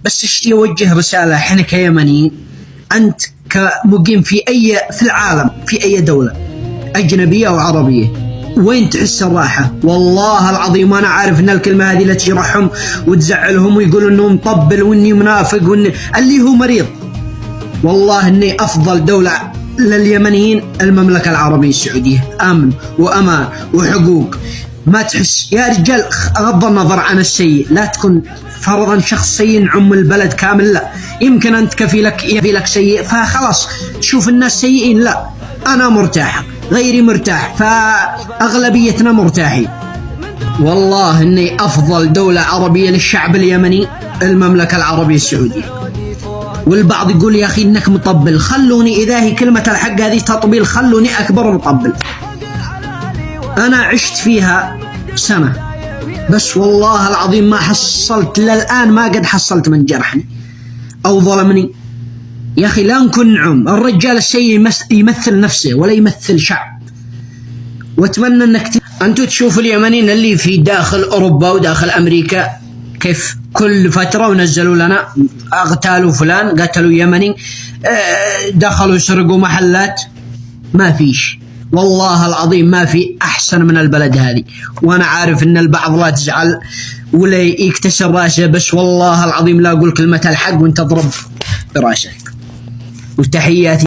بس اشتي اوجه رسالة، احنا كيمنيين، انت كمقيم في العالم، في اي دولة اجنبية او عربية، وين تحس الراحة؟ والله العظيم انا عارف ان الكلمة هذه لا تجرحهم وتزعلهم ويقولوا انه مطبل واني منافق اللي هو مريض. والله اني افضل دولة لليمنيين المملكة العربية السعودية، امن وامان وحقوق. ما تحس يا رجال، غض النظر عن السيء، لا تكون فرضا شخص سيء نعم البلد كامل، لا، يمكن انت كفيلك سيء فخلاص تشوف الناس سيئين، لا، انا مرتاح، غيري مرتاح، فاغلبيتنا مرتاحين. والله اني افضل دولة عربية للشعب اليمني المملكة العربية السعودية. والبعض يقول يا اخي انك مطبل، خلوني اذا هي كلمة الحق هذه تطبيل، خلوني اكبر مطبل. انا عشت فيها سنة بس والله العظيم ما حصلت للآن، ما قد حصلت من جرحني أو ظلمني. يا أخي لا نكون نعم، الرجال السيء يمثل نفسه ولا يمثل شعب. وأتمنى أنك أنتوا تشوفوا اليمنيين اللي في داخل أوروبا وداخل أمريكا كيف كل فترة ونزلوا لنا اغتالوا فلان، قتلوا يمني، دخلوا يسرقوا محلات. ما فيش، والله العظيم ما في أحسن من البلد هذه. وأنا عارف إن البعض لا تزعل ولا يكتسر راسه، بس والله العظيم لا أقول كلمة الحق وأنت تضرب براسك. وتحياتي.